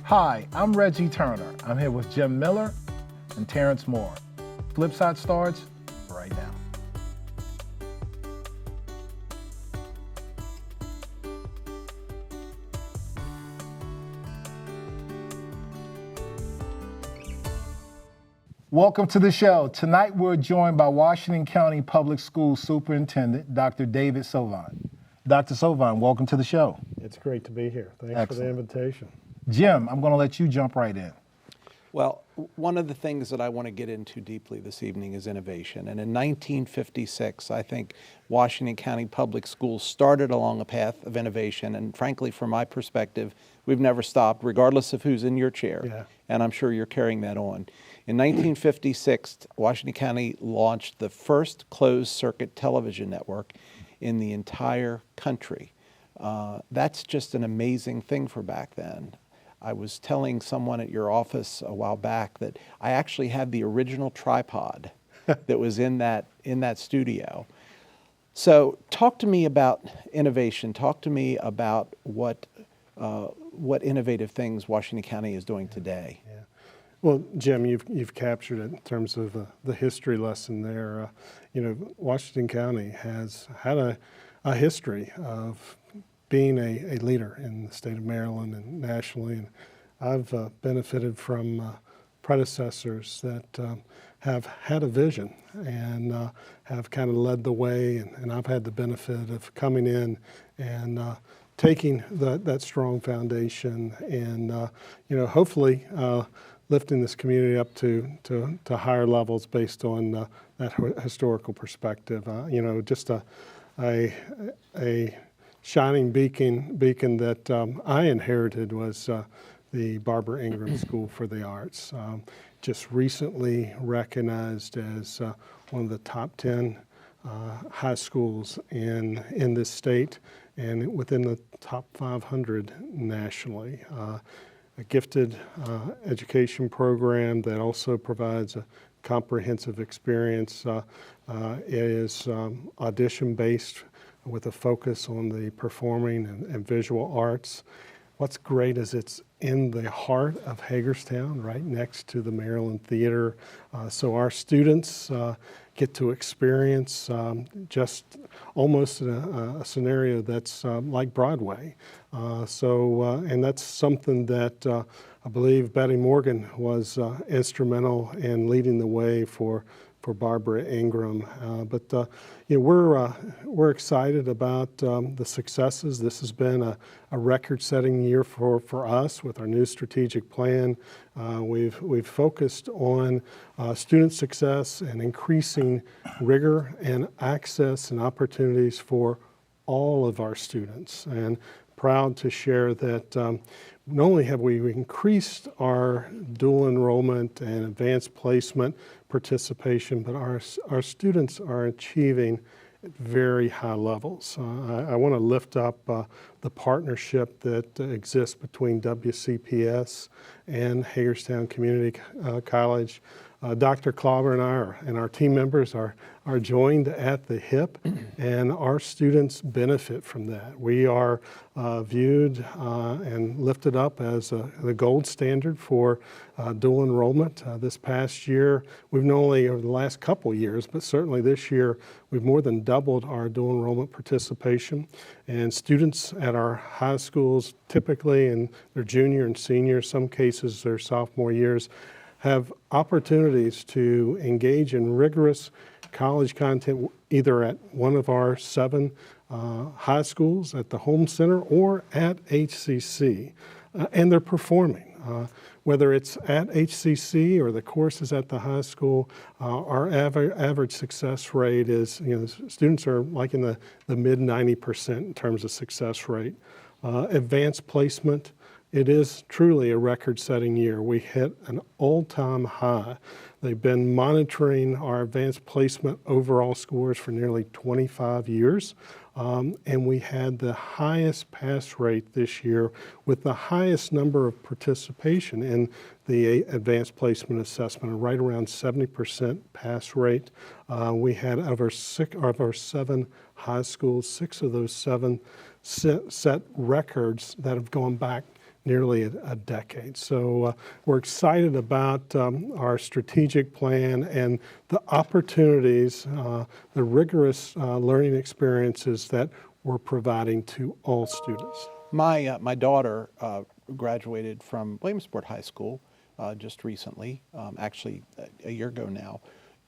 Hi, I'm Reggie Turner. I'm here with Jim Miller and Terrence Moore. Flipside starts right now. Welcome to the show. Tonight we're joined by Washington County Public Schools Superintendent, Dr. David Sovine. Dr. Sovine, welcome to the show. It's great to be here. Thanks Excellent. for the invitation. Jim, I'm going to let you jump right in. Well, one of the things that I want to get into deeply this evening is innovation. And in 1956, I think Washington County Public Schools started along a path of innovation. And frankly, from my perspective, we've never stopped, regardless of who's in your chair. Yeah. And I'm sure you're carrying that on. In 1956, Washington County launched the first closed-circuit television network in the entire country. That's just an amazing thing for back then. I was telling someone at your office a while back that I actually had the original tripod that was in that studio. So talk to me about innovation. Talk to me about what innovative things Washington County is doing today. Yeah. Well, Jim, you've captured it in terms of the history lesson there. Washington County has had a history of being a leader in the state of Maryland and nationally, and I've benefited from predecessors that have had a vision and have kind of led the way, and I've had the benefit of coming in and taking that strong foundation and hopefully lifting this community up to higher levels based on that historical perspective. Just a shining beacon that I inherited was the Barbara Ingram School for the Arts. Just recently recognized as one of the top 10 high schools in this state and within the top 500 nationally. A gifted education program that also provides a comprehensive experience. It is audition-based with a focus on the performing and visual arts. What's great is it's in the heart of Hagerstown, right next to the Maryland Theater. So our students get to experience just almost a scenario that's like Broadway. And that's something that I believe Betty Morgan was instrumental in leading the way for Barbara Ingram. We're excited about the successes. This has been a record-setting year for us with our new strategic plan. We've focused on student success and increasing rigor and access and opportunities for all of our students. And proud to share that not only have we increased our dual enrollment and advanced placement participation, but our students are achieving at very high levels. I want to lift up the partnership that exists between WCPS and Hagerstown Community College. Dr. Klauber and I and our team members are joined at the hip, and our students benefit from that. We are viewed and lifted up as the gold standard for dual enrollment. This past year, we've not only over the last couple years, but certainly this year, we've more than doubled our dual enrollment participation. And students at our high schools, typically in their junior and senior, some cases their sophomore years, have opportunities to engage in rigorous college content either at one of our 7 high schools, at the home center, or at HCC. And they're performing. Whether it's at HCC or the courses at the high school, our average success rate is, students are like in the mid 90% in terms of success rate. Advanced placement, it is truly a record-setting year. We hit an all-time high. They've been monitoring our advanced placement overall scores for nearly 25 years. And we had the highest pass rate this year with the highest number of participation in the advanced placement assessment, right around 70% pass rate. We had of our 7 high schools, 6 of those 7 set records that have gone back nearly a decade. So we're excited about our strategic plan and the opportunities, the rigorous learning experiences that we're providing to all students. My daughter graduated from Williamsport High School just recently, actually a year ago now,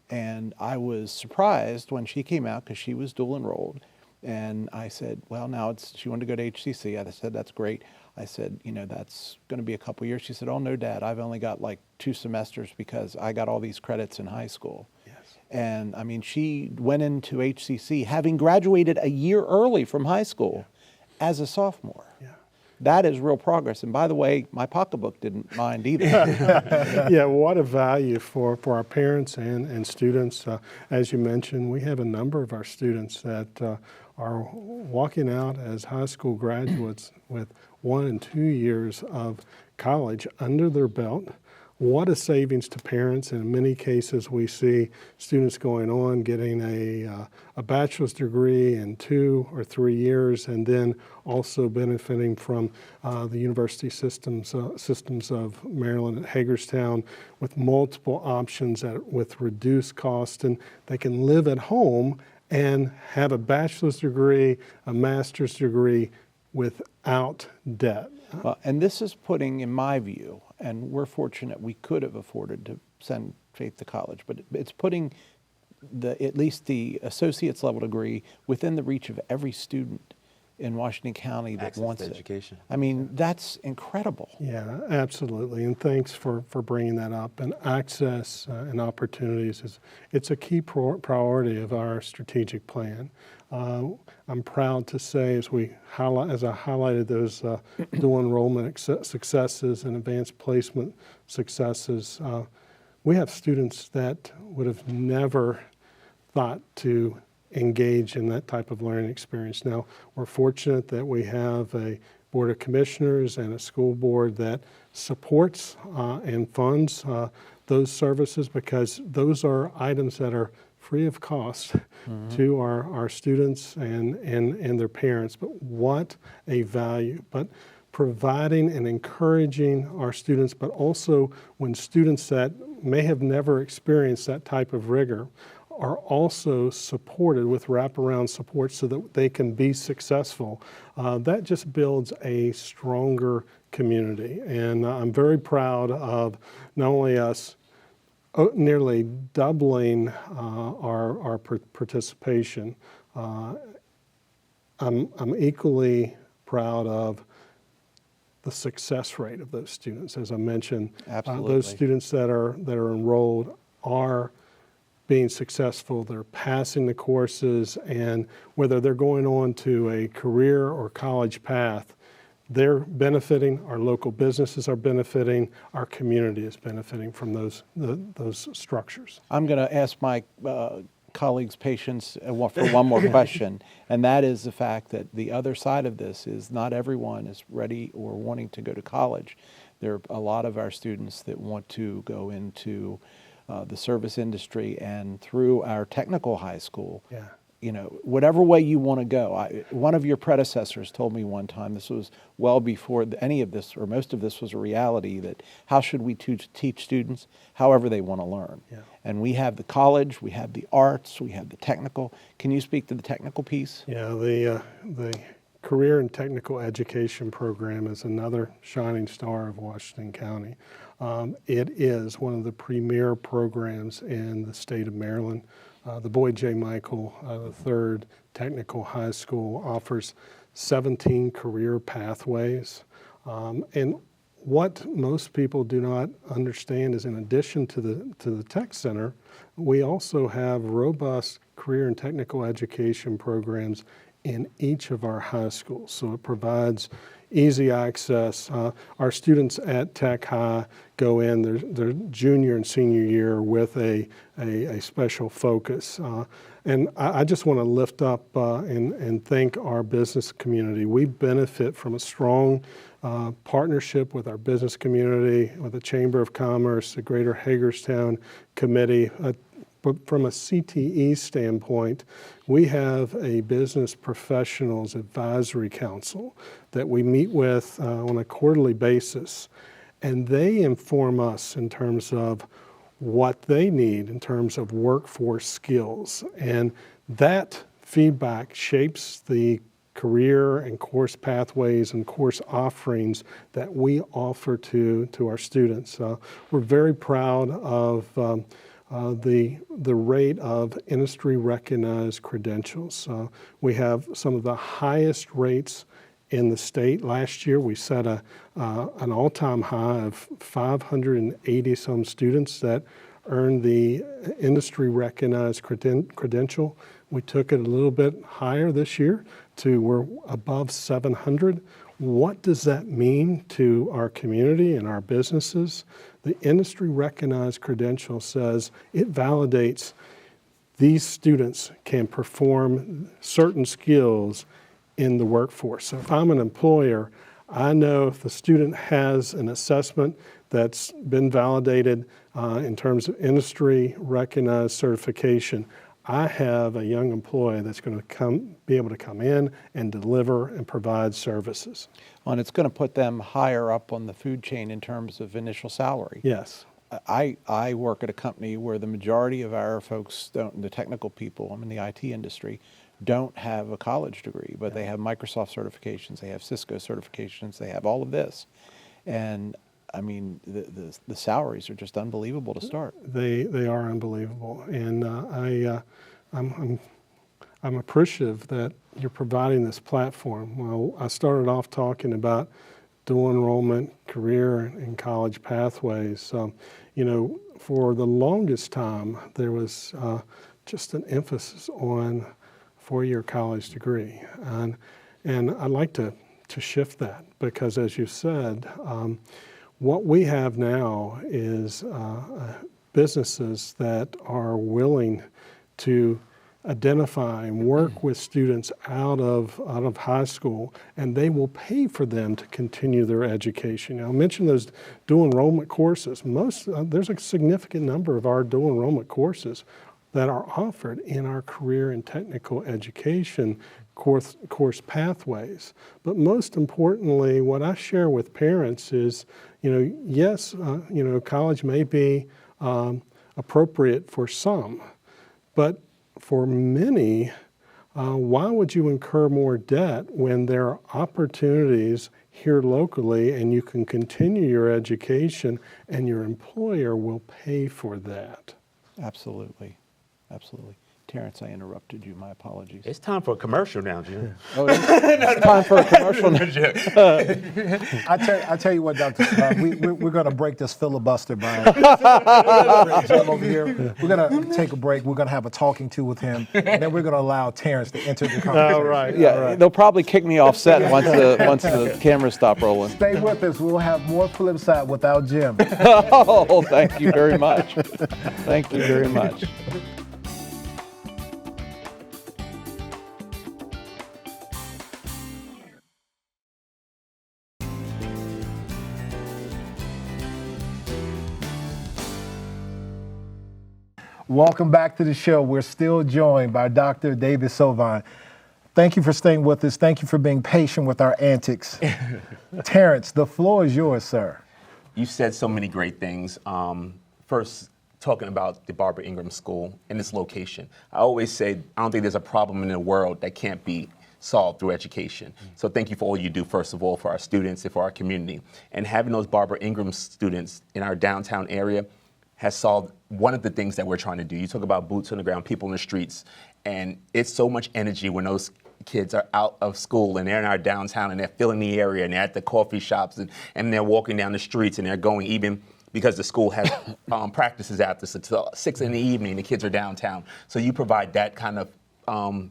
and I was surprised when she came out because she was dual enrolled, and I said, well, now she wanted to go to HCC. I said, that's great. I said, you know, that's going to be a couple years. She said, oh no, Dad, I've only got like 2 semesters because I got all these credits in high school. Yes. And I mean, she went into HCC having graduated a year early from high school as a sophomore. Yeah. That is real progress. And by the way, my pocketbook didn't mind either. Yeah, what a value for our parents and students. As you mentioned, we have a number of our students that are walking out as high school graduates with 1 and 2 years of college under their belt. What a savings to parents. In many cases, we see students going on getting a bachelor's degree in 2 or 3 years, and then also benefiting from the university systems of Maryland at Hagerstown with multiple options with reduced cost, and they can live at home and have a bachelor's degree, a master's degree without debt. Well, and this is putting, in my view, and we're fortunate we could have afforded to send Faith to college, but it's putting at least the associate's level degree within the reach of every student in Washington County that Access wants to it. education. I mean, that's incredible. Yeah, absolutely, and thanks for bringing that up. And access and opportunities it's a key priority of our strategic plan. I'm proud to say, as I highlighted those dual enrollment successes and advanced placement successes, we have students that would have never thought to engage in that type of learning experience. Now, we're fortunate that we have a Board of Commissioners and a school board that supports and funds those services, because those are items that are free of cost to our students and their parents. But what a value. But providing and encouraging our students, but also when students that may have never experienced that type of rigor are also supported with wraparound support so that they can be successful, that just builds a stronger community. And I'm very proud of not only us nearly doubling our participation. I'm equally proud of the success rate of those students. As I mentioned, Absolutely. those students that are enrolled are being successful. They're passing the courses, and whether they're going on to a career or college path, they're benefiting, our local businesses are benefiting, our community is benefiting from those structures. I'm going to ask my colleagues' patience for one more question, and that is the fact that the other side of this is not everyone is ready or wanting to go to college. There are a lot of our students that want to go into the service industry and through our technical high school. Yeah. You know, whatever way you want to go. One of your predecessors told me one time, this was well before any of this or most of this was a reality, that how should we teach students? However they want to learn. Yeah. And we have the college, we have the arts, we have the technical. Can you speak to the technical piece? Yeah, the Career and Technical Education Program is another shining star of Washington County. It is one of the premier programs in the state of Maryland. The Boyd J. Michael III Technical High School offers 17 career pathways. And what most people do not understand is, in addition to the Tech Center, we also have robust career and technical education programs in each of our high schools. So it provides easy access. Our students at Tech High go in their junior and senior year with a special focus. And I just want to lift up and thank our business community. We benefit from a strong partnership with our business community, with the Chamber of Commerce, the Greater Hagerstown Committee, But from a CTE standpoint, we have a business professionals advisory council that we meet with on a quarterly basis, and they inform us in terms of what they need in terms of workforce skills. And that feedback shapes the career and course pathways and course offerings that we offer to our students. We're very proud of the rate of industry recognized credentials. We have some of the highest rates in the state. Last year we set an all-time high of 580 some students that earned the industry recognized credential. We took it a little bit higher this year to we're above 700. What does that mean to our community and our businesses? The industry recognized credential says it validates these students can perform certain skills in the workforce. So if I'm an employer, I know if the student has an assessment that's been validated in terms of industry recognized certification, I have a young employee that's going to be able to come in and deliver and provide services. Well, and it's going to put them higher up on the food chain in terms of initial salary. Yes. I work at a company where the majority of our folks don't, the technical people, I'm in the IT industry, don't have a college degree, but they have Microsoft certifications, they have Cisco certifications, they have all of this. And I mean, the salaries are just unbelievable to start. They are unbelievable, and I'm appreciative that you're providing this platform. Well, I started off talking about dual enrollment, career, and college pathways. You know, for the longest time, there was just an emphasis on four-year college degree, and I'd like to shift that because, as you said. What we have now is businesses that are willing to identify and work with students out of high school, and they will pay for them to continue their education. Now, I mentioned those dual enrollment courses. There's a significant number of our dual enrollment courses that are offered in our career and technical education course pathways. But most importantly, what I share with parents is, you know, yes, you know, college may be appropriate for some, but for many, why would you incur more debt when there are opportunities here locally and you can continue your education and your employer will pay for that? Absolutely. Absolutely. Terrence, I interrupted you. My apologies. It's time for a commercial now, Jim. Oh, it's time for a commercial now. I tell you what, Dr. Sovine, we're going to break this filibuster by Jim over here. We're going to take a break. We're going to have a talking to with him, and then we're going to allow Terrence to enter the conversation. All right. Yeah, all right. they'll probably kick me off set once the cameras stop rolling. Stay with us. We'll have more Flipside without Jim. Oh, thank you very much. Thank you very much. Welcome back to the show. We're still joined by Dr. David Sovine. Thank you for staying with us. Thank you for being patient with our antics. Terrence, the floor is yours, sir. You said so many great things. First, talking about the Barbara Ingram School and its location. I always say, I don't think there's a problem in the world that can't be solved through education. So thank you for all you do, first of all, for our students and for our community. And having those Barbara Ingram students in our downtown area has solved one of the things that we're trying to do. You talk about boots on the ground, people in the streets, and it's so much energy when those kids are out of school and they're in our downtown and they're filling the area and they're at the coffee shops and they're walking down the streets and they're going, even because the school has practices after 6 in the evening, the kids are downtown. So you provide that kind of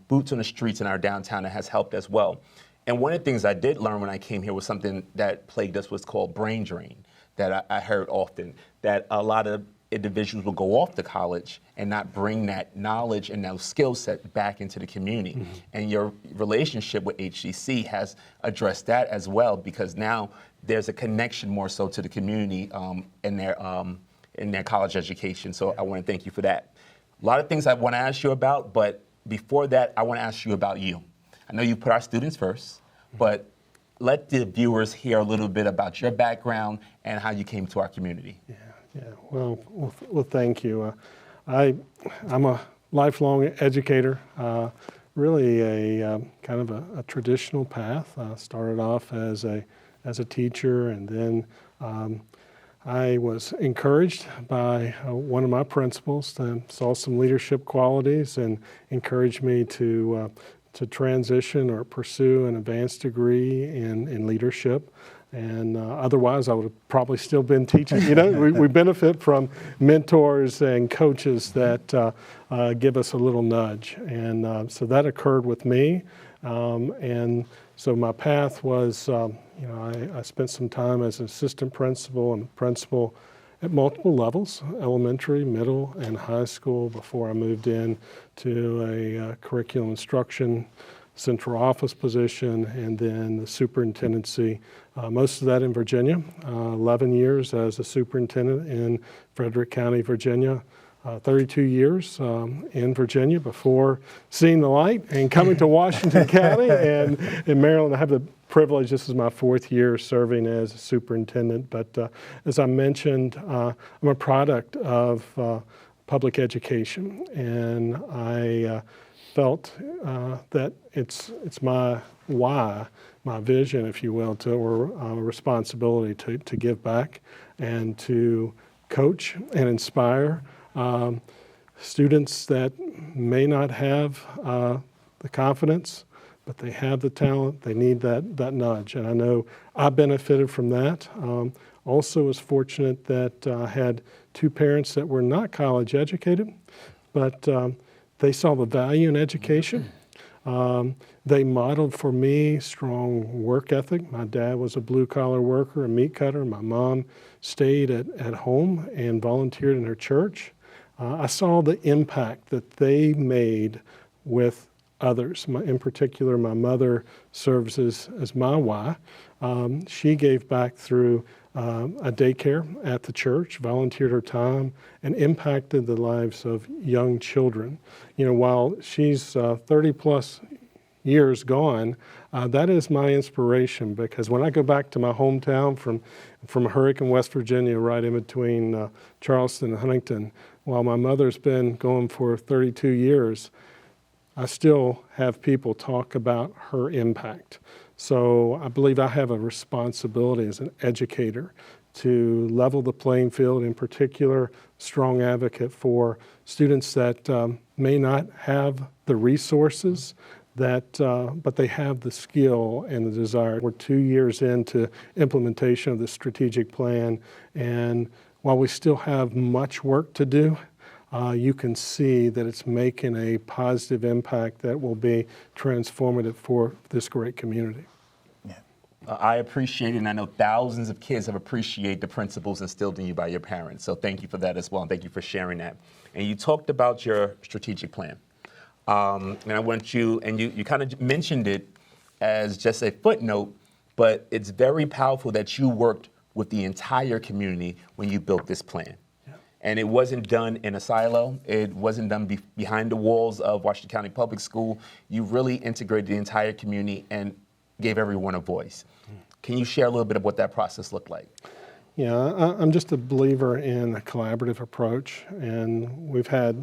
boots on the streets in our downtown that has helped as well. And one of the things I did learn when I came here was something that plagued us, was called brain drain, that I heard often, that a lot of individuals will go off to college and not bring that knowledge and those skill set back into the community. Mm-hmm. And your relationship with HCC has addressed that as well, because now there's a connection more so to the community in their college education. So I want to thank you for that. A lot of things I want to ask you about, but before that, I want to ask you about you. I know you put our students first, but let the viewers hear a little bit about your background and how you came to our community. Yeah. Well, thank you. I'm a lifelong educator. Really a kind of a traditional path. Started off as a teacher, and then I was encouraged by one of my principals, saw some leadership qualities and encouraged me to transition or pursue an advanced degree in leadership. And otherwise, I would have probably still been teaching. You know, we benefit from mentors and coaches that give us a little nudge. And so that occurred with me. And so my path was, I spent some time as an assistant principal and principal at multiple levels, elementary, middle, and high school, before I moved in to a curriculum instruction central office position, and then the superintendency, most of that in Virginia. 11 years as a superintendent in Frederick County, Virginia. 32 years in Virginia before seeing the light and coming to Washington County and in Maryland. I have the privilege, this is my 4th year serving as a superintendent, but as I mentioned, I'm a product of public education, and I felt that it's my why, my vision, if you will, or responsibility to give back and to coach and inspire students that may not have the confidence, but they have the talent. They need that nudge, and I know I benefited from that. Also was fortunate that I had 2 parents that were not college educated, but they saw the value in education. They modeled for me strong work ethic. My dad was a blue-collar worker, a meat cutter. My mom stayed at home and volunteered in her church. I saw the impact that they made with others. In particular, my mother serves as my why. She gave back through a daycare at the church, volunteered her time, and impacted the lives of young children. You know, while she's 30 plus years gone, that is my inspiration, because when I go back to my hometown from Hurricane, West Virginia, right in between Charleston and Huntington, while my mother's been going for 32 years, I still have people talk about her impact. So I believe I have a responsibility as an educator to level the playing field, in particular, strong advocate for students that may not have the resources, but they have the skill and the desire. We're 2 years into implementation of the strategic plan, and while we still have much work to do, you can see that it's making a positive impact that will be transformative for this great community. I appreciate it, and I know thousands of kids have appreciated the principles instilled in you by your parents. So thank you for that as well, and thank you for sharing that. And you talked about your strategic plan. And I want you, and you kind of mentioned it as just a footnote, but it's very powerful that you worked with the entire community when you built this plan. And it wasn't done in a silo. It wasn't done behind the walls of Washington County Public School. You really integrated the entire community and gave everyone a voice. Can you share a little bit of what that process looked like? Yeah, I'm just a believer in a collaborative approach, and we've had,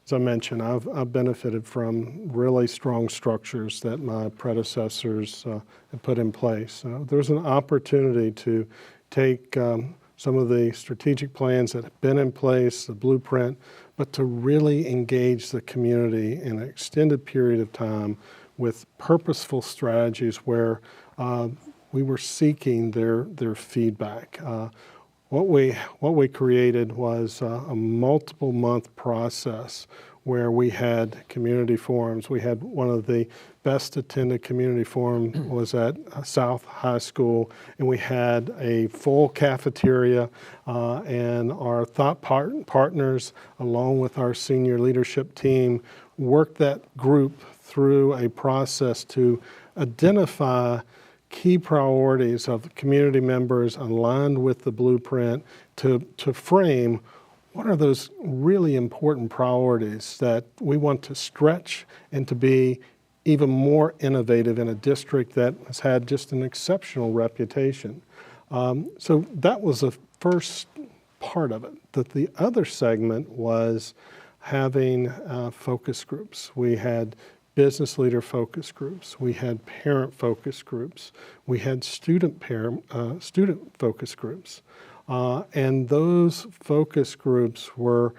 as I mentioned, I've benefited from really strong structures that my predecessors have put in place. There's an opportunity to take some of the strategic plans that have been in place, the blueprint, but to really engage the community in an extended period of time with purposeful strategies where we were seeking their feedback. What we created was a multiple month process where we had community forums. We had one of the best attended community forum was at South High School, and we had a full cafeteria, and our thought partners, along with our senior leadership team, worked that group through a process to identify key priorities of the community members aligned with the blueprint to frame what are those really important priorities that we want to stretch and to be even more innovative in a district that has had just an exceptional reputation. So that was the first part of it. That the other segment was having focus groups. We had business leader focus groups. We had parent focus groups. We had student focus groups. And those focus groups were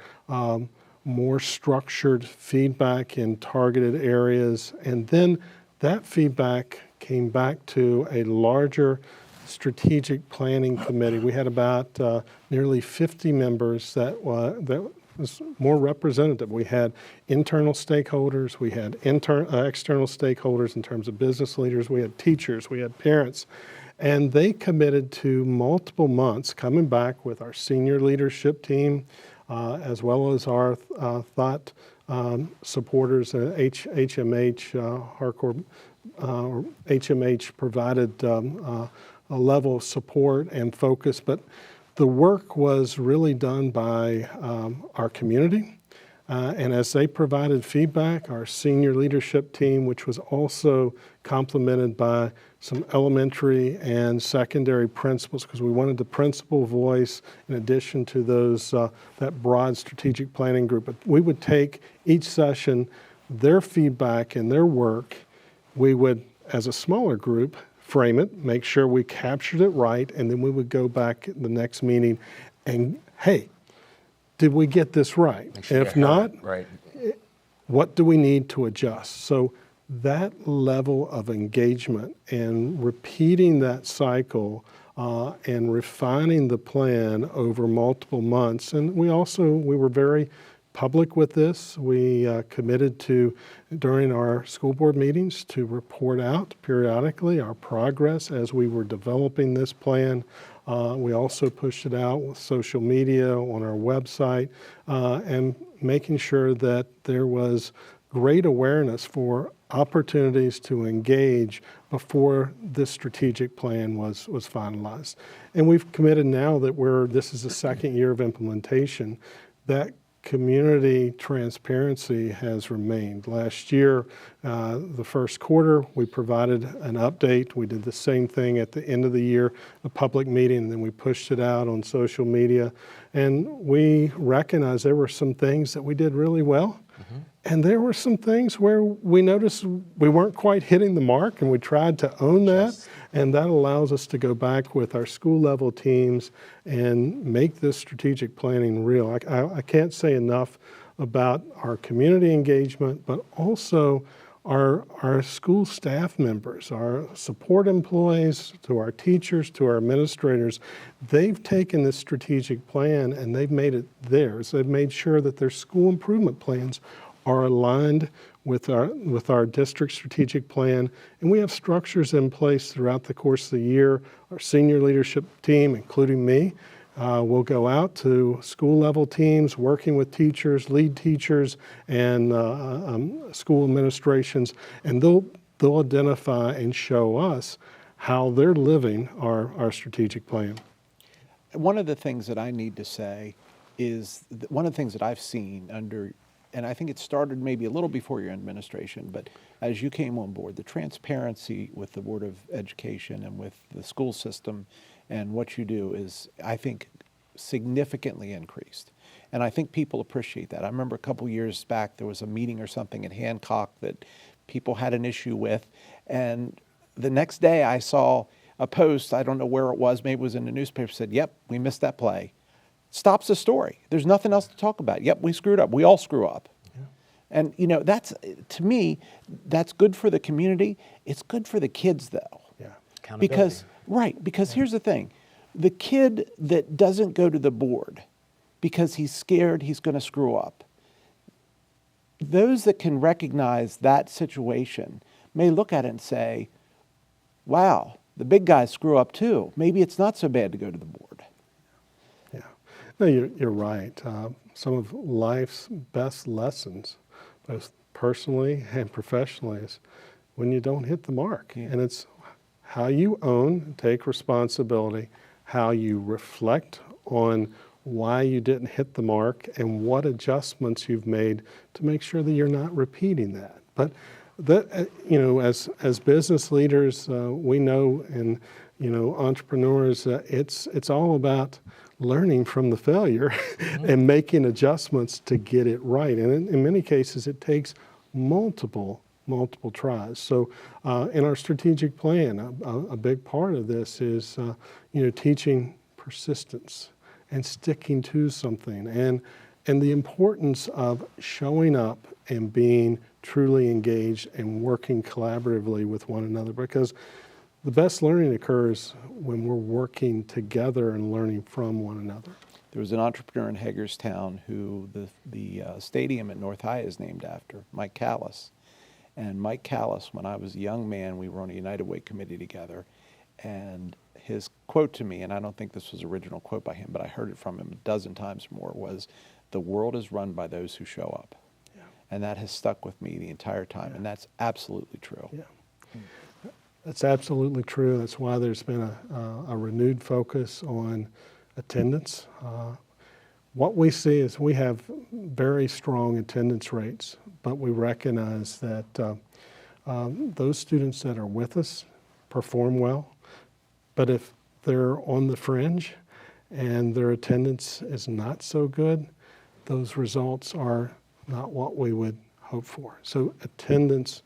more structured feedback in targeted areas. And then that feedback came back to a larger strategic planning committee. We had about nearly 50 members that was more representative. We had internal stakeholders, we had external stakeholders in terms of business leaders, we had teachers, we had parents, and they committed to multiple months coming back with our senior leadership team, as well as our thought supporters, HMH, Harcourt, HMH provided a level of support and focus, but the work was really done by our community. And as they provided feedback, our senior leadership team, which was also complemented by some elementary and secondary principals, because we wanted the principal voice in addition to those that broad strategic planning group. But we would take each session, their feedback and their work, we would, as a smaller group, frame it, make sure we captured it right, and then we would go back at the next meeting and, hey, did we get this right? Sure if not, right. What do we need to adjust? So that level of engagement and repeating that cycle and refining the plan over multiple months. And we were very public with this. We committed to, during our school board meetings, to report out periodically our progress as we were developing this plan. We also pushed it out with social media, on our website, and making sure that there was great awareness for opportunities to engage before this strategic plan was finalized. And we've committed now that this is the second year of implementation, that community transparency has remained. Last year, the first quarter, we provided an update. We did the same thing at the end of the year, a public meeting, and then we pushed it out on social media. And we recognized there were some things that we did really well. Mm-hmm. And there were some things where we noticed we weren't quite hitting the mark, and we tried to own that. And that allows us to go back with our school level teams and make this strategic planning real. I can't say enough about our community engagement, but also our school staff members, our support employees, to our teachers, to our administrators. They've taken this strategic plan and they've made it theirs. They've made sure that their school improvement plans are aligned with our district strategic plan, and we have structures in place throughout the course of the year. Our senior leadership team, including me, will go out to school level teams, working with teachers, lead teachers, and school administrations, and they'll identify and show us how they're living our strategic plan. One of the things that I need to say is one of the things that I've seen and I think it started maybe a little before your administration, but as you came on board, the transparency with the Board of Education and with the school system and what you do is, I think, significantly increased. And I think people appreciate that. I remember a couple years back, there was a meeting or something in Hancock that people had an issue with. And the next day I saw a post, I don't know where it was, maybe it was in the newspaper, said, yep, we missed that play. Stops the story. There's nothing else to talk about. Yep, we screwed up. We all screw up. Yeah. And, that's, to me, that's good for the community. It's good for the kids, though. Yeah. Because here's the thing. The kid that doesn't go to the board because he's scared he's going to screw up, those that can recognize that situation may look at it and say, wow, the big guys screw up too. Maybe it's not so bad to go to the board. No, you're right. Some of life's best lessons, both personally and professionally, is when you don't hit the mark. Yeah. And it's how you own, take responsibility, how you reflect on why you didn't hit the mark and what adjustments you've made to make sure that you're not repeating that. But that, as business leaders, we know, and entrepreneurs, it's all about learning from the failure and making adjustments to get it right. And in many cases, it takes multiple tries. So in our strategic plan, a big part of this is teaching persistence and sticking to something, and the importance of showing up and being truly engaged and working collaboratively with one another, because the best learning occurs when we're working together and learning from one another. There was an entrepreneur in Hagerstown who the stadium at North High is named after, Mike Callis. And Mike Callis, when I was a young man, we were on a United Way committee together, and his quote to me, and I don't think this was an original quote by him, but I heard it from him a dozen times more, was, "The world is run by those who show up." Yeah. And that has stuck with me the entire time, and that's absolutely true. Yeah. That's absolutely true. That's why there's been a renewed focus on attendance. What we see is we have very strong attendance rates, but we recognize that those students that are with us perform well. But if they're on the fringe and their attendance is not so good, those results are not what we would hope for. So attendance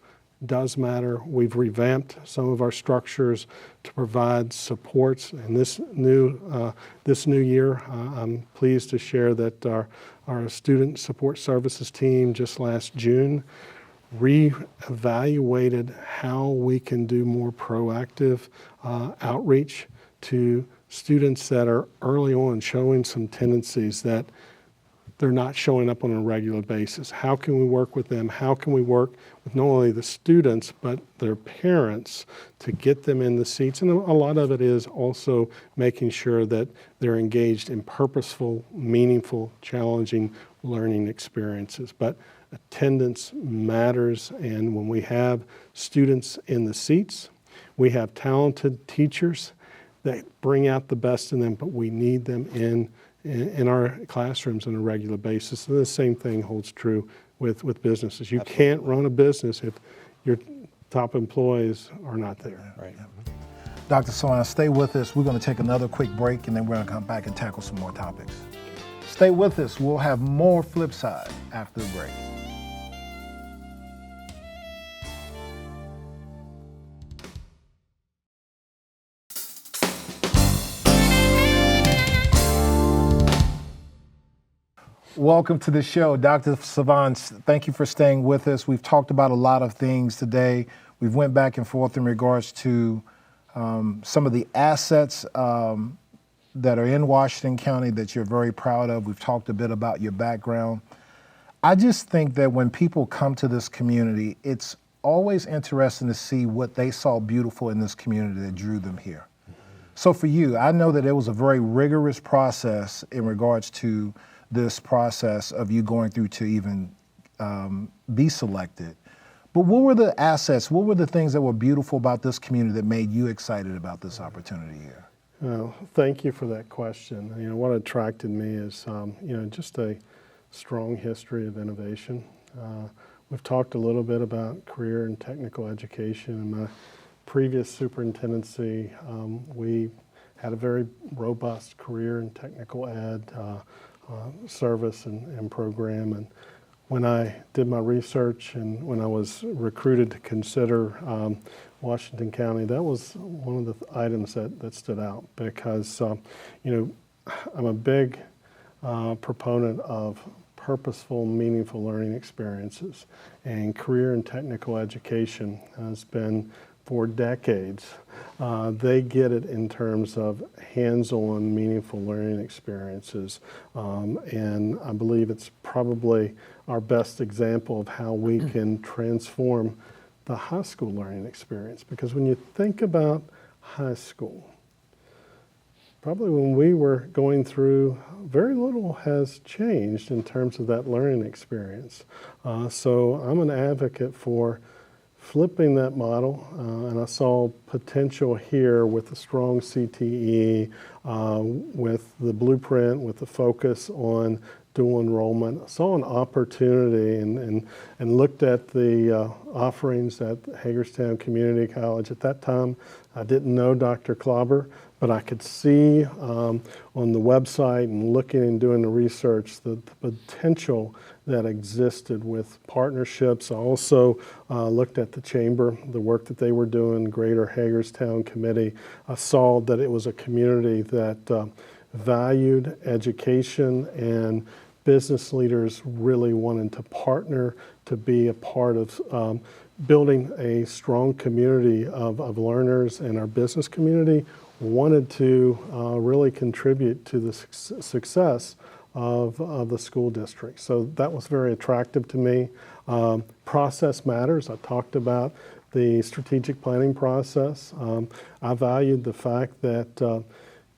does matter. We've revamped some of our structures to provide supports. And this new year, I'm pleased to share that our student support services team just last June re-evaluated how we can do more proactive outreach to students that are early on showing some tendencies that they're not showing up on a regular basis. How can we work with them? How can we work with not only the students, but their parents to get them in the seats? And a lot of it is also making sure that they're engaged in purposeful, meaningful, challenging learning experiences. But attendance matters, and when we have students in the seats, we have talented teachers that bring out the best in them, but we need them in our classrooms on a regular basis. And the same thing holds true with businesses. You can't run a business if your top employees are not there. Right. Dr. Sovine, stay with us. We're going to take another quick break, and then we're going to come back and tackle some more topics. Stay with us. We'll have more Flipside after the break. Welcome to the show. Dr. Sovine, thank you for staying with us. We've talked about a lot of things today. We've went back and forth in regards to some of the assets that are in Washington County that you're very proud of. We've talked a bit about your background. I just think that when people come to this community, it's always interesting to see what they saw beautiful in this community that drew them here. So for you, I know that it was a very rigorous process in regards to this process of you going through to even be selected. But what were the assets, what were the things that were beautiful about this community that made you excited about this opportunity here? Thank you for that question. What attracted me is just a strong history of innovation. We've talked a little bit about career and technical education. In my previous superintendency, we had a very robust career and technical ed service and program. And when I did my research and when I was recruited to consider Washington County, that was one of the items that stood out because, I'm a big proponent of purposeful, meaningful learning experiences. And career and technical education has been for decades. They get it in terms of hands-on, meaningful learning experiences. And I believe it's probably our best example of how we can transform the high school learning experience. Because when you think about high school, probably when we were going through, very little has changed in terms of that learning experience. So I'm an advocate for flipping that model, and I saw potential here with the strong CTE, with the blueprint, with the focus on dual enrollment. I saw an opportunity and looked at the offerings at Hagerstown Community College. At that time, I didn't know Dr. Klauber, but I could see on the website and looking and doing the research the potential that existed with partnerships. I also looked at the chamber, the work that they were doing, Greater Hagerstown Committee. I saw that it was a community that valued education, and business leaders really wanted to partner to be a part of building a strong community of learners, and our business community wanted to really contribute to the success of the school district. So that was very attractive to me. Process matters. I talked about the strategic planning process. I valued the fact that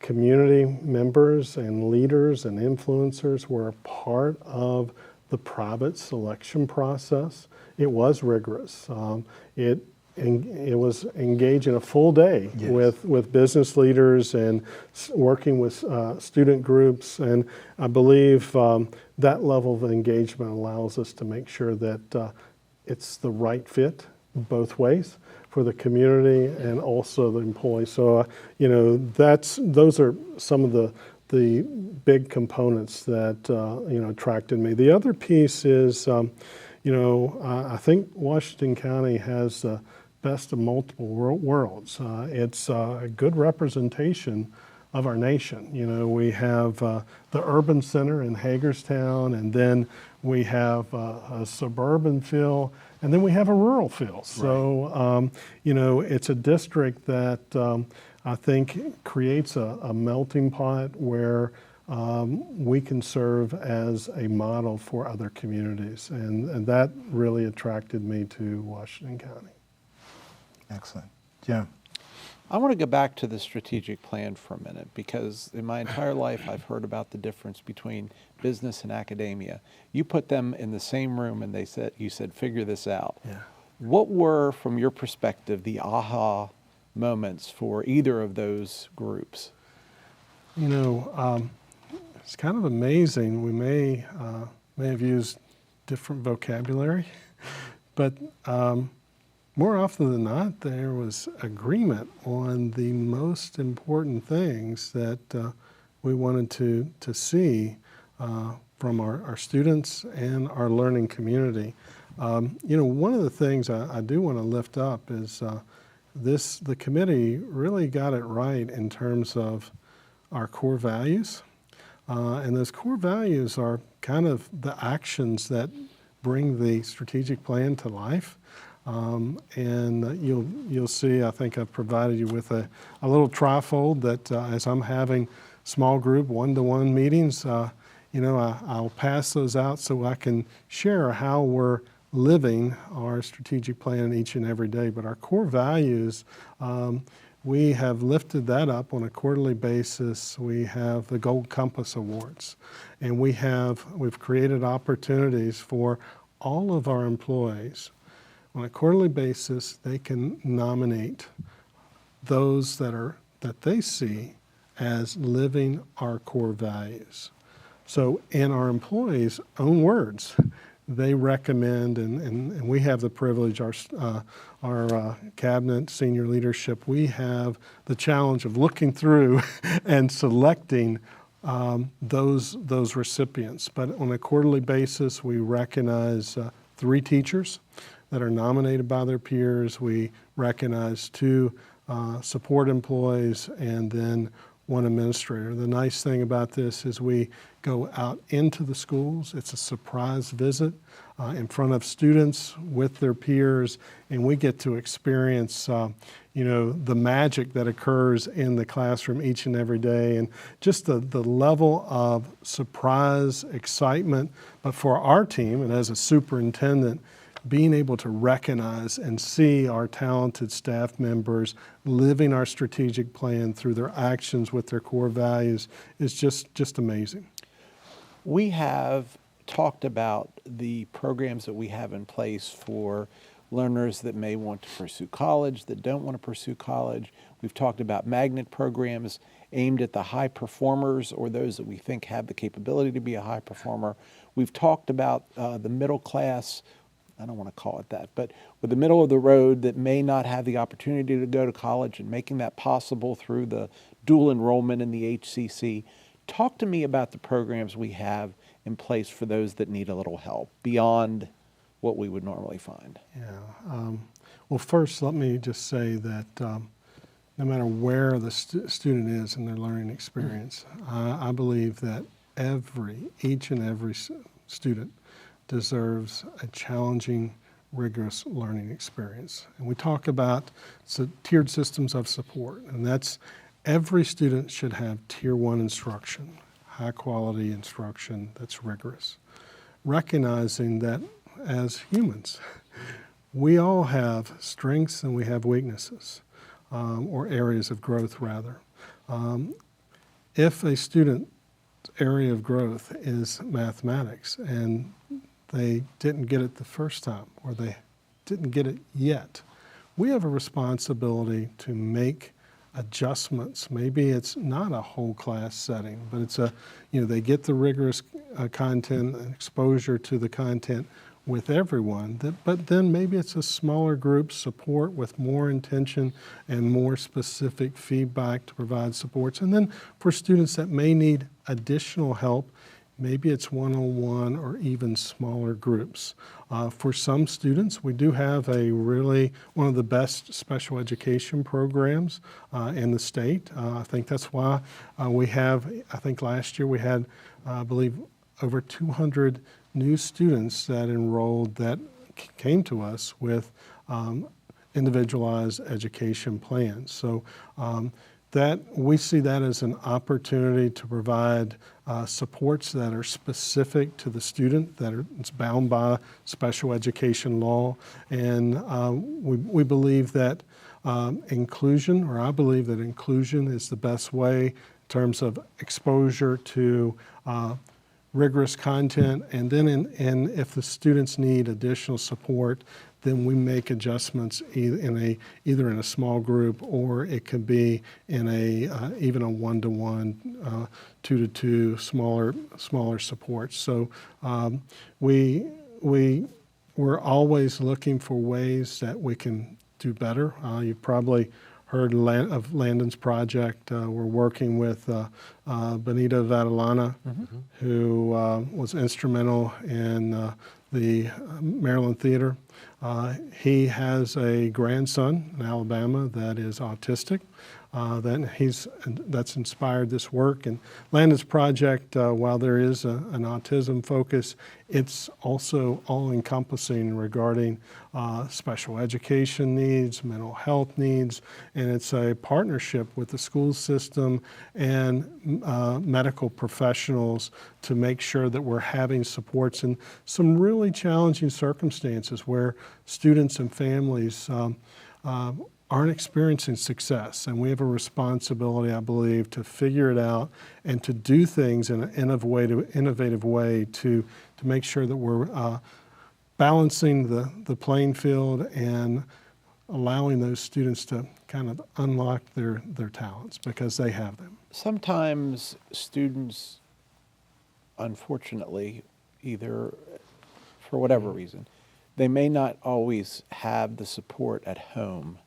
community members and leaders and influencers were a part of the private selection process. It was rigorous. It was engaging a full day with business leaders and working with student groups, and I believe that level of engagement allows us to make sure that it's the right fit both ways for the community and also the employees. So those are some of the big components that attracted me. The other piece is I think Washington County has the best of multiple worlds. It's a good representation of our nation. We have the urban center in Hagerstown, and then we have a suburban feel, and then we have a rural feel. Right. So, it's a district that I think creates a melting pot where we can serve as a model for other communities, and that really attracted me to Washington County. Excellent. Jim? I want to go back to the strategic plan for a minute, because in my entire life I've heard about the difference between business and academia. You put them in the same room and you said, figure this out. Yeah. What were, from your perspective, the aha moments for either of those groups? It's kind of amazing. We may have used different vocabulary, but more often than not, there was agreement on the most important things that we wanted to see from our students and our learning community. One of the things I do want to lift up is the committee really got it right in terms of our core values. And those core values are kind of the actions that bring the strategic plan to life. And you'll see, I think I've provided you with a little trifold that as I'm having small group one-to-one meetings, I'll pass those out so I can share how we're living our strategic plan each and every day. But our core values, we have lifted that up on a quarterly basis. We have the Gold Compass Awards, and we've created opportunities for all of our employees. On a quarterly basis, they can nominate those that they see as living our core values. So in our employees' own words, they recommend, and we have the privilege, our cabinet, senior leadership, we have the challenge of looking through and selecting those recipients. But on a quarterly basis, we recognize 3 teachers that are nominated by their peers. We recognize 2 support employees, and then 1 administrator. The nice thing about this is we go out into the schools. It's a surprise visit in front of students with their peers, and we get to experience the magic that occurs in the classroom each and every day, and just the level of surprise, excitement. But for our team, and as a superintendent, being able to recognize and see our talented staff members living our strategic plan through their actions with their core values is just amazing. We have talked about the programs that we have in place for learners that may want to pursue college, that don't want to pursue college. We've talked about magnet programs aimed at the high performers or those that we think have the capability to be a high performer. We've talked about the middle class, I don't want to call it that, but with the middle of the road that may not have the opportunity to go to college and making that possible through the dual enrollment in the HCC. Talk to me about the programs we have in place for those that need a little help beyond what we would normally find. Yeah. Well, first, let me just say that no matter where the student is in their learning experience, I believe that each and every student deserves a challenging, rigorous learning experience. And we talk about tiered systems of support, and that's every student should have tier 1 instruction, high quality instruction that's rigorous, recognizing that as humans, we all have strengths and we have weaknesses, or areas of growth rather. If a student's area of growth is mathematics and they didn't get it the first time or they didn't get it yet, we have a responsibility to make adjustments. Maybe it's not a whole class setting, but it's they get the rigorous content and exposure to the content with everyone, but then maybe it's a smaller group support with more intention and more specific feedback to provide supports. And then for students that may need additional help, maybe it's one-on-one or even smaller groups. For some students, we do have one of the best special education programs in the state. I think that's why I think last year we had, I believe, over 200 new students that enrolled that came to us with individualized education plans. So that we see that as an opportunity to provide supports that are specific to the student, it's bound by special education law, and we believe that inclusion, or I believe that inclusion is the best way in terms of exposure to rigorous content, and then if the students need additional support, then we make adjustments either in a small group, or it could be in even a one-to-one, two-to-two, smaller support. So we're always looking for ways that we can do better. You've probably heard of Landon's project. We're working with Benito Vadalana, who was instrumental in the Maryland Theater. He has a grandson in Alabama that is autistic. That's inspired this work. And Landon's project, while there is an autism focus, it's also all-encompassing regarding special education needs, mental health needs, and it's a partnership with the school system and medical professionals to make sure that we're having supports in some really challenging circumstances where students and families aren't experiencing success, and we have a responsibility, I believe, to figure it out and to do things in an innovative way to make sure that we're balancing the playing field and allowing those students to kind of unlock their talents because they have them. Sometimes students, unfortunately, either for whatever reason, they may not always have the support at home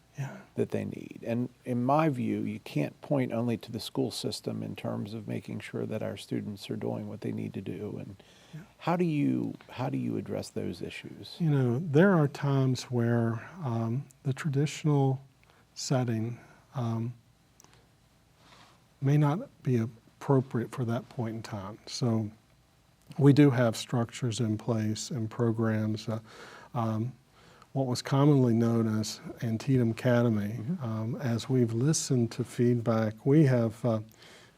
that they need. And in my view, you can't point only to the school system in terms of making sure that our students are doing what they need to do. And how do you address those issues? There are times where the traditional setting may not be appropriate for that point in time. So we do have structures in place and programs. What was commonly known as Antietam Academy. As we've listened to feedback, we have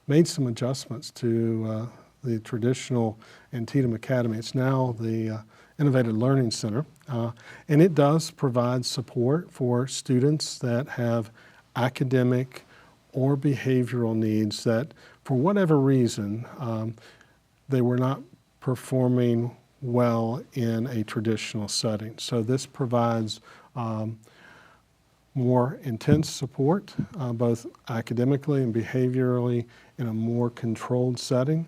made some adjustments to the traditional Antietam Academy. It's now the Innovative Learning Center, and it does provide support for students that have academic or behavioral needs that, for whatever reason, they were not performing well in a traditional setting. So this provides more intense support, both academically and behaviorally, in a more controlled setting.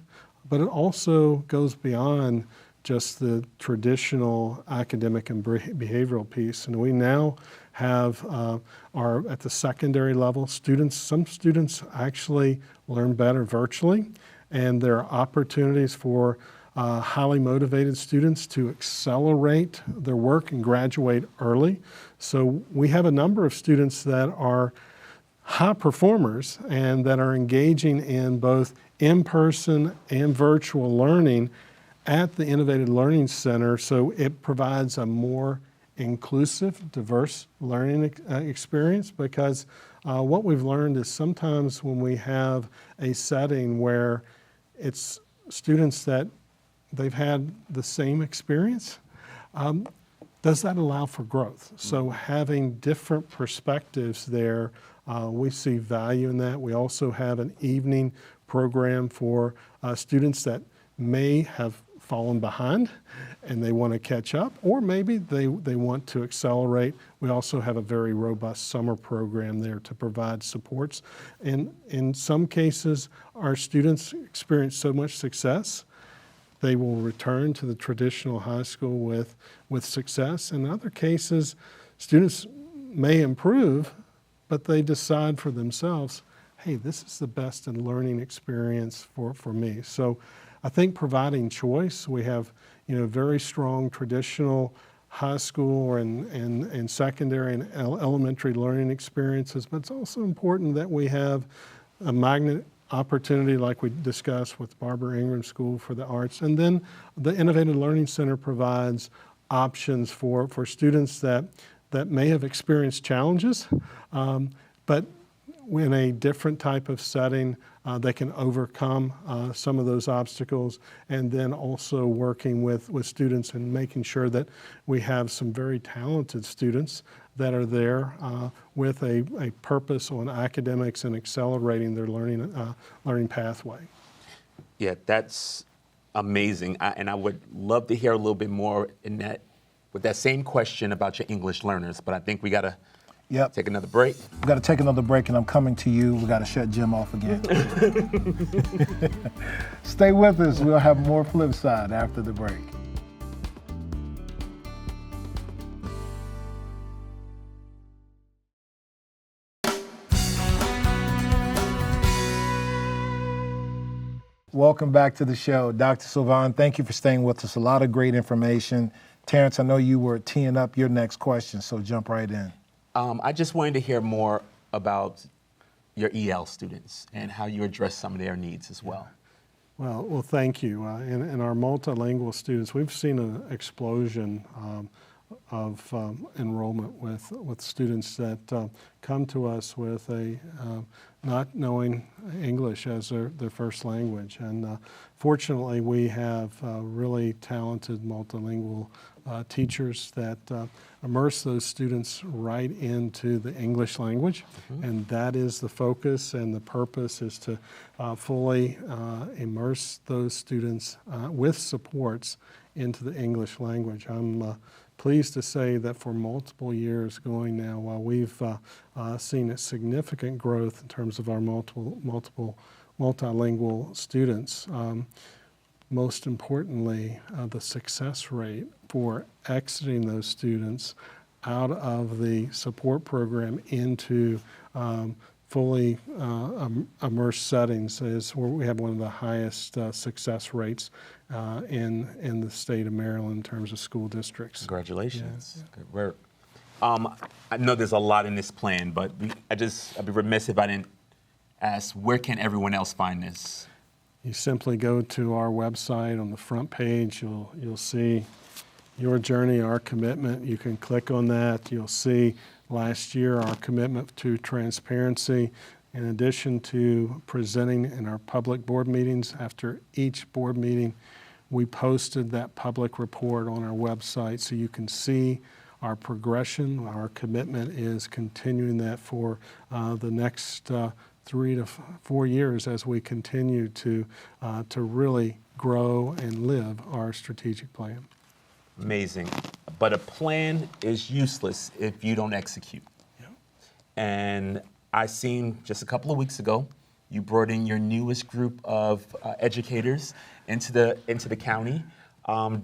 But it also goes beyond just the traditional academic and behavioral piece. And we now have are at the secondary level. Some students actually learn better virtually, and there are opportunities for highly motivated students to accelerate their work and graduate early. So we have a number of students that are high performers and that are engaging in both in-person and virtual learning at the Innovative Learning Center. So it provides a more inclusive, diverse learning experience, because what we've learned is sometimes when we have a setting where it's students that they've had the same experience, does that allow for growth? So having different perspectives there, we see value in that. We also have an evening program for students that may have fallen behind and they want to catch up, or maybe they want to accelerate. We also have a very robust summer program there to provide supports. And in some cases, our students experience so much success, they will return to the traditional high school with success. In other cases, students may improve, but they decide for themselves, hey, this is the best in learning experience for me. So I think providing choice, we have very strong traditional high school and secondary and elementary learning experiences, but it's also important that we have a magnet opportunity like we discussed with Barbara Ingram School for the Arts. And then the Innovative Learning Center provides options for students that may have experienced challenges, but in a different type of setting, they can overcome some of those obstacles, and then also working with students and making sure that we have some very talented students that are there with a purpose on academics and accelerating their learning pathway. Yeah, that's amazing. And I would love to hear a little bit more with that same question about your English learners, but I think we got to take another break. We got to take another break, and I'm coming to you. We got to shut Jim off again. Stay with us. We'll have more Flipside after the break. Welcome back to the show. Dr. Sovine, thank you for staying with us. A lot of great information. Terrence, I know you were teeing up your next question, so jump right in. I just wanted to hear more about your EL students and how you address some of their needs as well. Well, thank you. In our multilingual students, we've seen an explosion of enrollment with students that come to us with not knowing English as their first language. And fortunately, we have really talented multilingual teachers that immerse those students right into the English language. And that is the focus, and the purpose is to fully immerse those students with supports into the English language. I'm pleased to say that for multiple years going now, while we've seen a significant growth in terms of our multilingual students, most importantly, the success rate for exiting those students out of the support program into fully immersed settings is where we have one of the highest success rates in the state of Maryland in terms of school districts. Congratulations. Yes. Good work. I know there's a lot in this plan, but I'd be remiss if I didn't ask, where can everyone else find this? You simply go to our website. On the front page, you'll see Your Journey, Our Commitment. You can click on that. You'll see last year our commitment to transparency. In addition to presenting in our public board meetings, after each board meeting, we posted that public report on our website so you can see our progression. Our commitment is continuing that for the next 3 to 4 years as we continue to really grow, and live our strategic plan. Amazing. But a plan is useless if you don't execute. And I seen just a couple of weeks ago, you brought in your newest group of educators into the county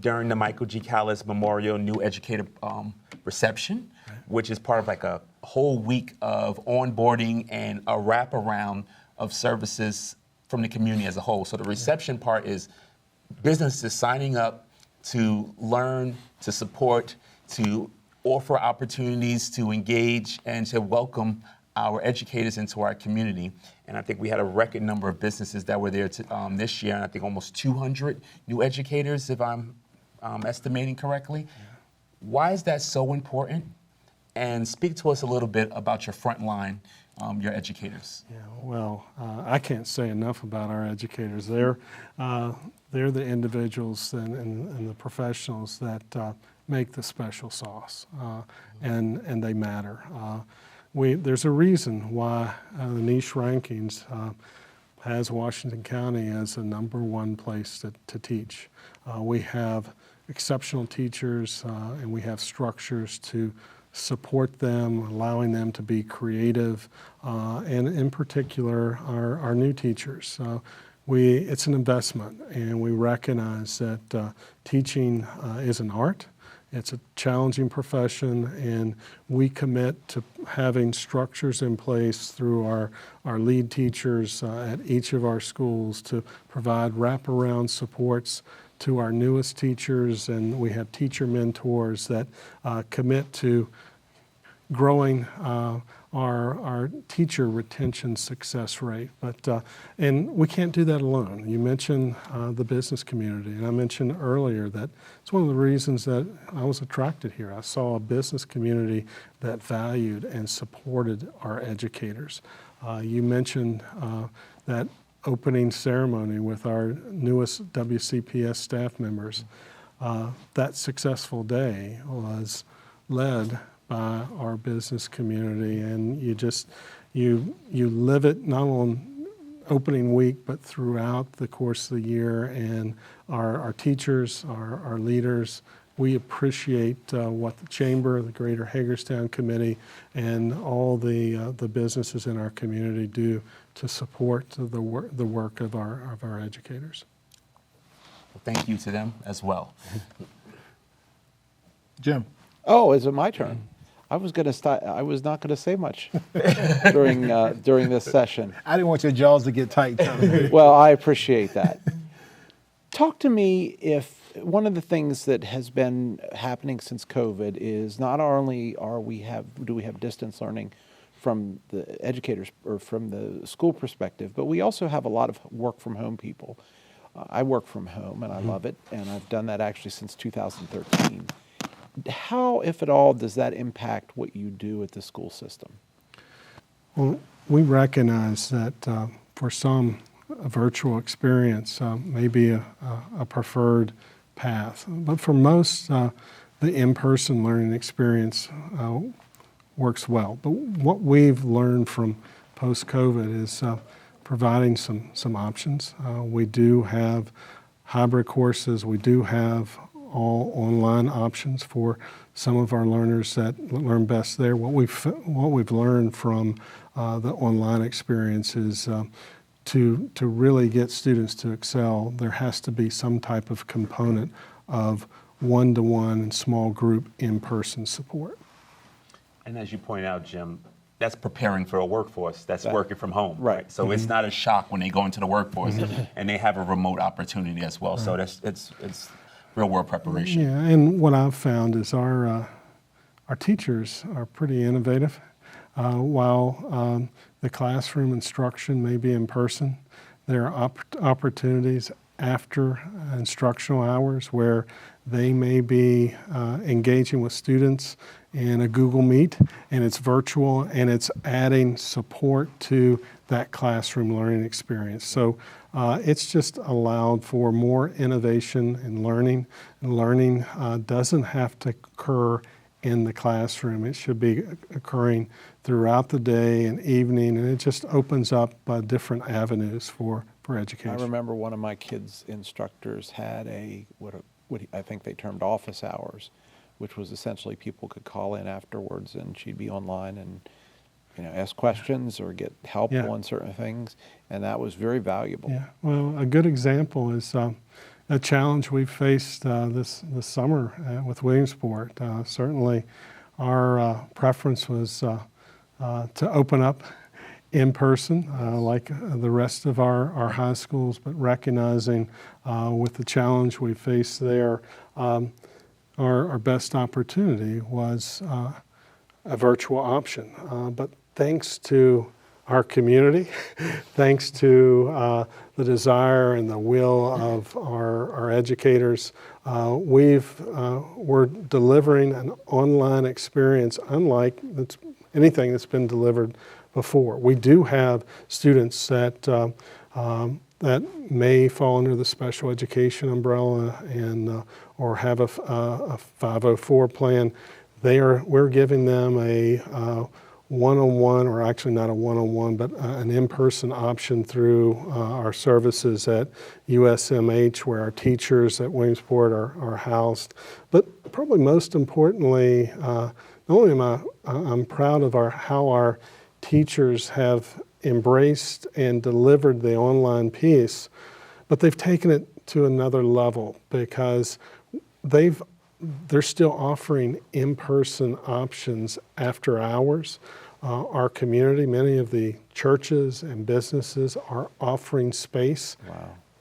during the Michael G. Callis Memorial New Educator reception, which is part of like a whole week of onboarding and a wraparound of services from the community as a whole. So the reception part is businesses signing up to learn, to support, to offer opportunities to engage and to welcome our educators into our community. And I think we had a record number of businesses that were there this year, and I think almost 200 new educators, if I'm estimating correctly. Why is that so important? And speak to us a little bit about your front line, your educators. Yeah, well, I can't say enough about our educators. They're the individuals and the professionals that make the special sauce, and they matter. There's a reason why the niche rankings has Washington County as the #1 place to teach. We have exceptional teachers, and we have structures to support them, allowing them to be creative, and in particular, our new teachers. It's an investment, and we recognize that teaching is an art. It's a challenging profession, and we commit to having structures in place through our lead teachers at each of our schools to provide wraparound supports to our newest teachers, and we have teacher mentors that commit to growing our teacher retention success rate. And we can't do that alone. You mentioned the business community, and I mentioned earlier that it's one of the reasons that I was attracted here. I saw a business community that valued and supported our educators. You mentioned that opening ceremony with our newest WCPS staff members. That successful day was led by our business community, and you live it not on opening week but throughout the course of the year. And our teachers, our leaders, we appreciate what the Chamber, the Greater Hagerstown Committee, and all the businesses in our community do to support the work of our educators. Well, thank you to them as well. Jim. Oh, is it my turn? I was not going to say much during this session. I didn't want your jaws to get tight. Well, I appreciate that. Talk to me if one of the things that has been happening since COVID is not only do we have distance learning from the educators or from the school perspective, but we also have a lot of work from home people. I work from home and I love it, and I've done that actually since 2013. How, if at all, does that impact what you do at the school system? Well, we recognize that for some, a virtual experience may be a preferred path, but for most, the in-person learning experience works well. But what we've learned from post-COVID is providing some options. We do have hybrid courses. We do have all online options for some of our learners that learn best there. What we've learned from the online experience is to really get students to excel, there has to be some type of component of one-to-one and small group in-person support. And as you point out, Jim, that's preparing for a workforce that's working from home. Right. So it's not a shock when they go into the workforce and they have a remote opportunity as well. So it's real world preparation. Yeah, and what I've found is our teachers are pretty innovative. While the classroom instruction may be in person, there are opportunities after instructional hours where they may be engaging with students in a Google Meet, and it's virtual, and it's adding support to that classroom learning experience. So it's just allowed for more innovation in learning. And learning doesn't have to occur in the classroom. It should be occurring throughout the day and evening, and it just opens up different avenues for for education. I remember one of my kids' instructors had I think they termed office hours, which was essentially people could call in afterwards and she'd be online and ask questions or get help Yeah. on certain things, and that was very valuable. Yeah, well, a good example is a challenge we've faced this summer with Williamsport. Certainly, our preference was to open up in person, like the rest of our high schools, but recognizing with the challenge we faced there, our best opportunity was a virtual option. But thanks to our community, thanks to the desire and the will of our educators, we're delivering an online experience unlike anything that's been delivered before. We do have students that may fall under the special education umbrella and or have a 504 plan. We're giving them a one-on-one, or actually not a one-on-one, but an in-person option through our services at USMH, where our teachers at Williamsport are housed. But probably most importantly, not only I'm proud of how our teachers have embraced and delivered the online piece, but they've taken it to another level because they're still offering in-person options after hours. Our community, many of the churches and businesses are offering space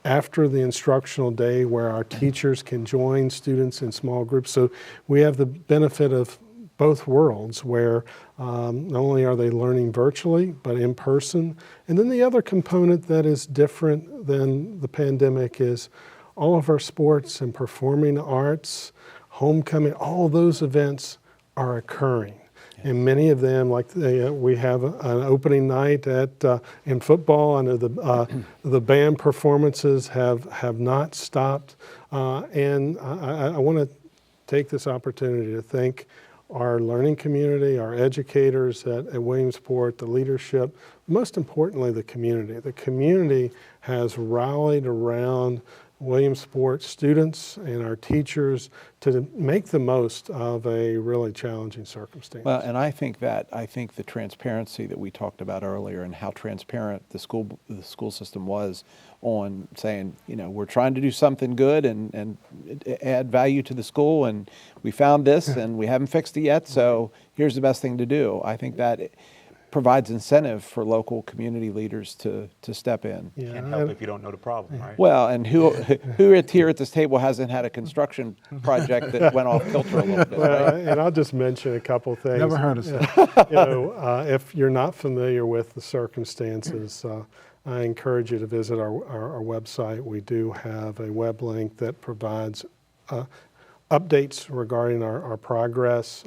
after the instructional day where our teachers can join students in small groups. So we have the benefit of both worlds where not only are they learning virtually, but in person. And then the other component that is different than the pandemic is all of our sports and performing arts, homecoming, all those events are occurring. Yes. And many of them, like we have an opening night in football, and the band performances have not stopped. And I want to take this opportunity to thank our learning community, our educators at Williamsport, the leadership, most importantly, the community. The community has rallied around Williamsport students and our teachers to make the most of a really challenging circumstance. Well, and I think the transparency that we talked about earlier and how transparent the school system was on saying, we're trying to do something good and add value to the school, and we found this and we haven't fixed it yet, so here's the best thing to do. I think that provides incentive for local community leaders to step in. Yeah. Can't help if you don't know the problem, right? Well, and who here at this table hasn't had a construction project that went off kilter a little bit, Well, right? and I'll just mention a couple things. Never heard of that. If you're not familiar with the circumstances, I encourage you to visit our website. We do have a web link that provides updates regarding our progress.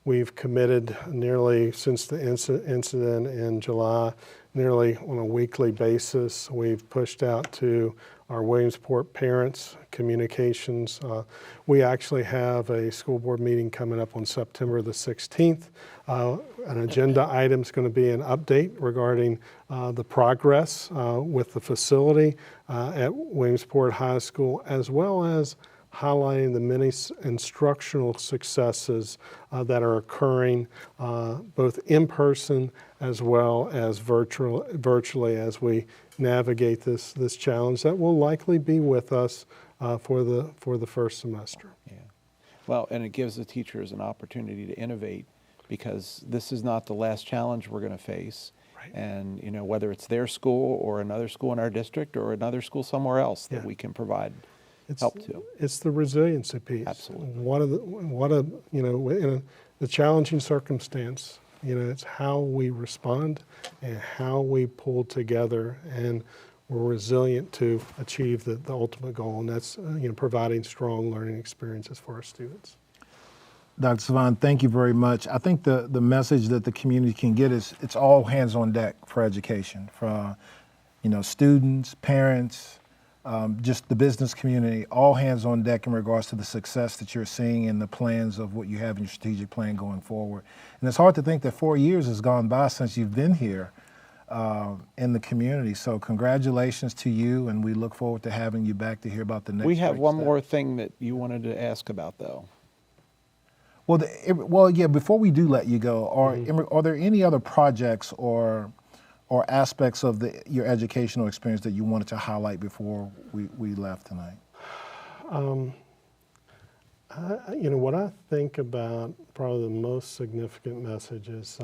We've committed nearly, since the incident in July, nearly on a weekly basis, we've pushed out to our Williamsport parents communications. We actually have a school board meeting coming up on September the 16th. An agenda item is going to be an update regarding the progress with the facility at Williamsport High School, as well as highlighting the many instructional successes that are occurring both in person as well as virtually as we navigate this challenge that will likely be with us for the first semester. Yeah. Well, and it gives the teachers an opportunity to innovate, because this is not the last challenge we're going to face. Right. And whether it's their school or another school in our district or another school somewhere else that Yeah. we can provide help to. It's the resiliency piece. Absolutely. In the challenging circumstance, it's how we respond and how we pull together, and we're resilient to achieve the ultimate goal, and that's providing strong learning experiences for our students. Dr. Sovine, thank you very much. I think the message that the community can get is it's all hands on deck for education, for students, parents, just the business community, all hands on deck in regards to the success that you're seeing and the plans of what you have in your strategic plan going forward. And it's hard to think that 4 years has gone by since you've been here in the community. So congratulations to you, and we look forward to having you back to hear about the next. We have great one step. more thing that you wanted to ask about, though. Well, yeah. Before we do let you go, are there any other projects or aspects of your educational experience that you wanted to highlight before we left tonight? What I think about probably the most significant message is,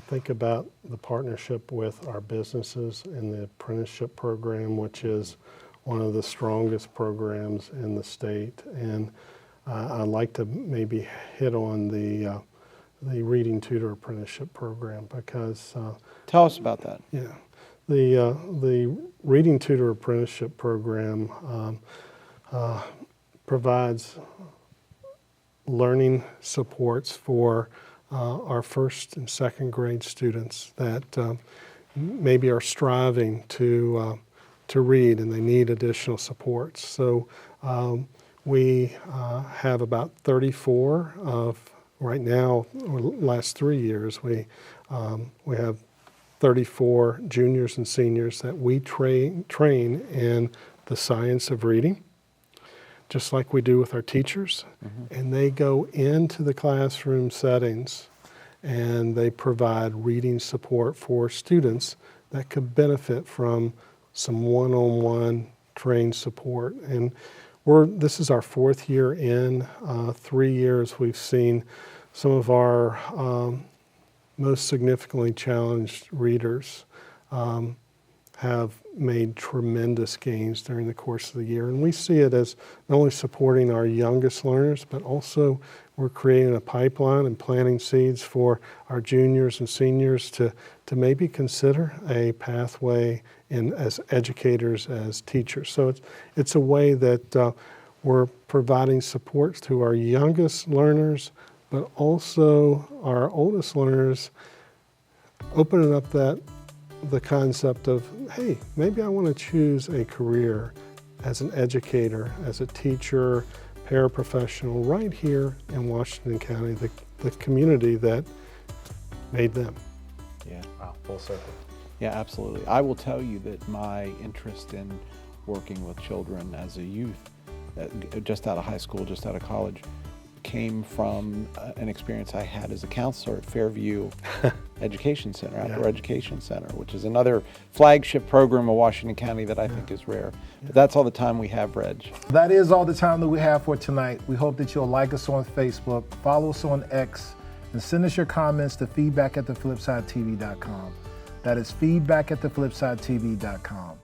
think about the partnership with our businesses in the apprenticeship program, which is one of the strongest programs in the state. And I'd like to maybe hit on the reading tutor apprenticeship program because Tell us about that. yeah, the reading tutor apprenticeship program provides learning supports for our first and second grade students that maybe are striving to read and they need additional supports. So we have about 34 of right now, or last 3 years, we have 34 juniors and seniors that we train in the science of reading, just like we do with our teachers. And they go into the classroom settings and they provide reading support for students that could benefit from some one-on-one trained support. And this is our 4th year in. 3 years we've seen some of our most significantly challenged readers have made tremendous gains during the course of the year. And we see it as not only supporting our youngest learners, but also we're creating a pipeline and planting seeds for our juniors and seniors to maybe consider a pathway as educators, as teachers. So it's a way that we're providing supports to our youngest learners, but also our oldest learners, opening up the concept of, hey, maybe I want to choose a career as an educator, as a teacher, paraprofessional right here in Washington County, the community that made them. Yeah. Wow, full circle. Yeah, absolutely. I will tell you that my interest in working with children as a youth, just out of high school, just out of college, came from an experience I had as a counselor at Fairview Education Center, Outdoor Education Center, which is another flagship program of Washington County that I think is rare. But that's all the time we have, Reg. That is all the time that we have for tonight. We hope that you'll like us on Facebook, follow us on X, and send us your comments to feedback@theflipsidetv.com. That is feedback@theflipsidetv.com.